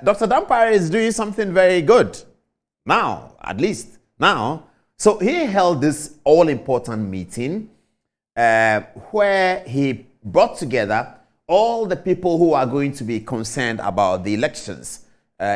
Dr. Dampare is doing something very good. Now, at least now. So he held this all-important meeting where he brought together all the people who are going to be concerned about the elections,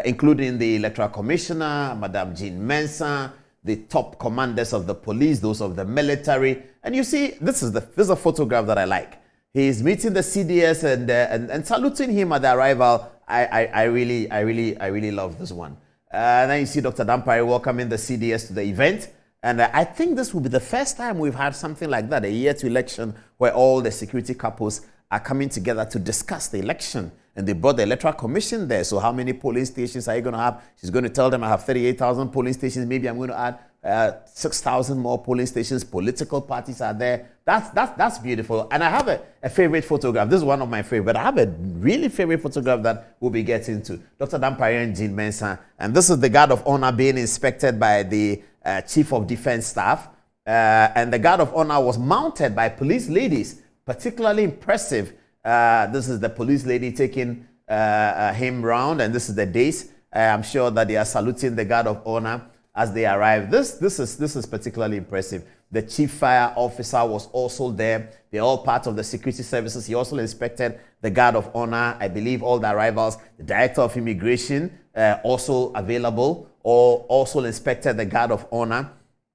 including the Electoral Commissioner, Madam Jean Mensah, the top commanders of the police, those of the military. And you see, this is a photograph that I like. He's meeting the CDS and saluting him at the arrival. I really love this one. Then you see Dr. Dampare welcoming the CDS to the event. And I think this will be the first time we've had something like that, a year to election, where all the security couples are coming together to discuss the election. And they brought the Electoral Commission there. So how many polling stations are you going to have? She's going to tell them I have 38,000 polling stations. Maybe I'm going to add 6,000 more polling stations. Political parties are there. That's beautiful. And I have a favorite photograph. This is one of my favorite. I have a really favorite photograph that we'll be getting to. Dr. Dampare and Jean Mensah. And this is the Guard of Honor being inspected by the Chief of Defense Staff. And the Guard of Honor was mounted by police ladies. Particularly impressive. This is the police lady taking him round, and this is the days. I'm sure that they are saluting the Guard of Honor as they arrive. This is particularly impressive. The Chief Fire Officer was also there. They're all part of the security services. He also inspected the Guard of Honor. I believe all the arrivals. The Director of Immigration also available, or also inspected the Guard of Honor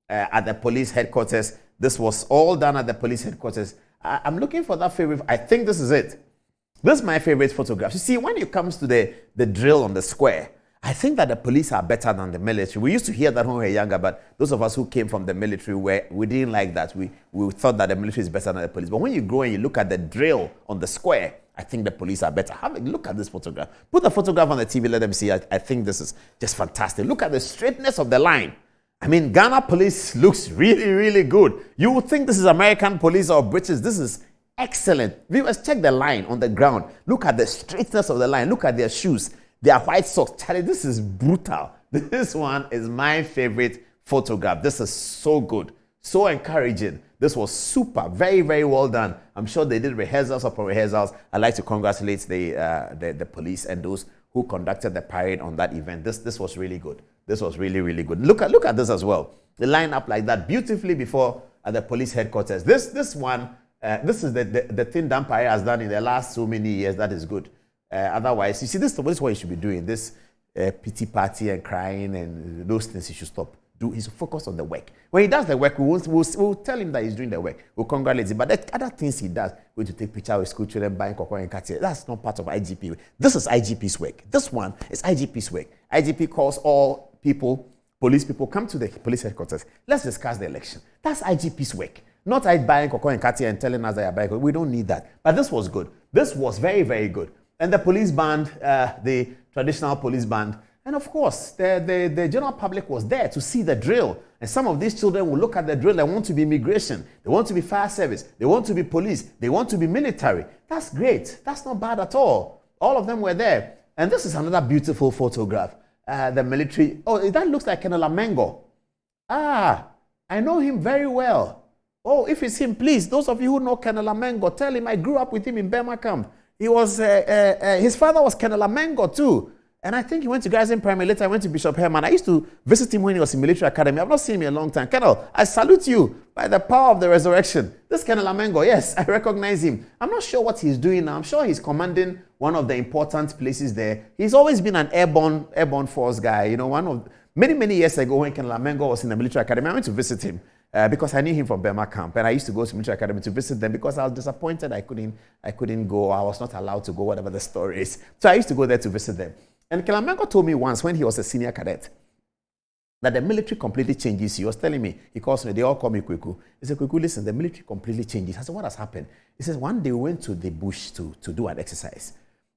at the police headquarters. This was all done at the police headquarters. I'm looking for that favorite. I think this is it. This is my favorite photograph. You see, when it comes to the drill on the square, I think that the police are better than the military. We used to hear that when we were younger, but those of us who came from the military, we didn't like that. We thought that the military is better than the police. But when you grow and you look at the drill on the square, I think the police are better. Have a look at this photograph. Put the photograph on the TV, let them see. I think this is just fantastic. Look at the straightness of the line. I mean, Ghana police looks really, really good. You would think this is American police or British. This is excellent. Viewers, check the line on the ground. Look at the straightness of the line. Look at their shoes, their white socks. Charlie, this is brutal. This one is my favorite photograph. This is so good, so encouraging. This was super, very, very well done. I'm sure they did rehearsals upon rehearsals. I'd like to congratulate the police and those who conducted the parade on that event. This was really good. This was really, really good. Look at this as well. They line up like that beautifully before at the police headquarters. This one, this is the thing Dampare has done in the last so many years. That is good. Otherwise, you see, this is what you should be doing. This pity party and crying and those things he should stop. He's focused on the work. When he does the work, we'll tell him that he's doing the work. We'll congratulate him. But the other things he does, going to take pictures with school children, buying cocoa and catty, that's not part of IGP. This is IGP's work. This one is IGP's work. IGP calls all people, police people, come to the police headquarters. Let's discuss the election. That's IGP's work. Not I buying cocoa and catty and telling us that you're buying cocoa. We don't need that. But this was good. This was very, very good. And the police band, the traditional police band, and of course, the general public was there to see the drill. And some of these children will look at the drill and want to be immigration. They want to be fire service. They want to be police. They want to be military. That's great. That's not bad at all. All of them were there. And this is another beautiful photograph. The military. Oh, that looks like Colonel Amengo. Ah, I know him very well. Oh, if it's him, please, those of you who know Colonel Amengo, tell him I grew up with him in Burma camp. He was, his father was Colonel Amengo too. And I think he went to Gazen Primary. Later, I went to Bishop Herman. I used to visit him when he was in military academy. I've not seen him in a long time. Colonel, I salute you by the power of the resurrection. This Colonel Amengo, yes, I recognize him. I'm not sure what he's doing now. I'm sure he's commanding one of the important places there. He's always been an airborne force guy. You know, many years ago when Colonel Amengo was in the military academy, I went to visit him. Because I knew him from Burma camp, and I used to go to military academy to visit them because I was disappointed I couldn't go. I was not allowed to go, whatever the story is. So I used to go there to visit them. And Kelamengo told me once when he was a senior cadet that the military completely changes. He was telling me, he calls me, they all call me Kweku. He said, Kweku, listen, the military completely changes. I said, what has happened? He says, one day we went to the bush to do an exercise.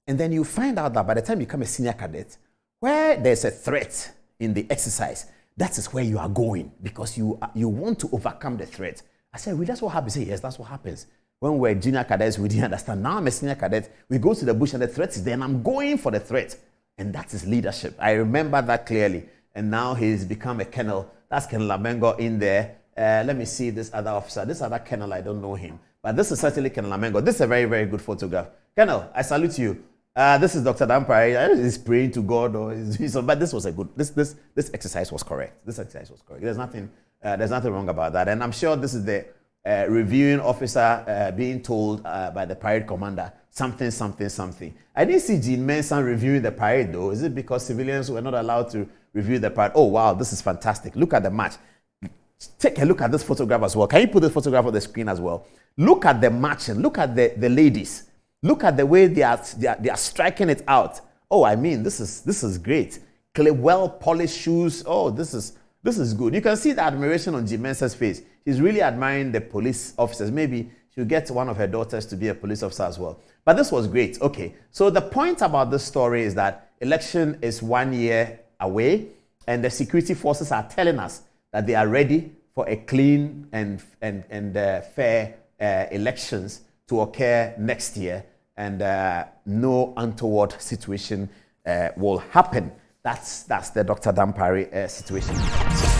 And then you find out that by the time you become a senior cadet, where there's a threat in the exercise, that is where you are going because you want to overcome the threat. I said, really, that's what happens? He said, yes, that's what happens. When we're junior cadets, we didn't understand. Now I'm a senior cadet. We go to the bush and the threat is there, and I'm going for the threat. And that is leadership. I remember that clearly. And now he's become a colonel. That's Colonel Amengo in there. Let me see this other officer. This other colonel, I don't know him. But this is certainly Colonel Amengo. This is a very, very good photograph. Colonel, I salute you. This is Dr. Dampare. He's praying to God, or but this was a good. This exercise was correct. This exercise was correct. There's nothing wrong about that. And I'm sure this is the reviewing officer being told by the parade commander something. I didn't see Jean Mensah reviewing the parade though. Is it because civilians were not allowed to review the parade? Oh wow, this is fantastic. Look at the match. Take a look at this photograph as well. Can you put this photograph on the screen as well? Look at the matching. Look at the ladies. Look at the way they are striking it out. Oh, I mean, this is great. Well polished shoes. Oh, this is good. You can see the admiration on Jean Mensah's face. She's really admiring the police officers. Maybe she'll get one of her daughters to be a police officer as well. But this was great. Okay, so the point about this story is that election is 1 year away, and the security forces are telling us that they are ready for a clean and fair elections to occur next year, and no untoward situation will happen. That's the Dr. Dampare situation.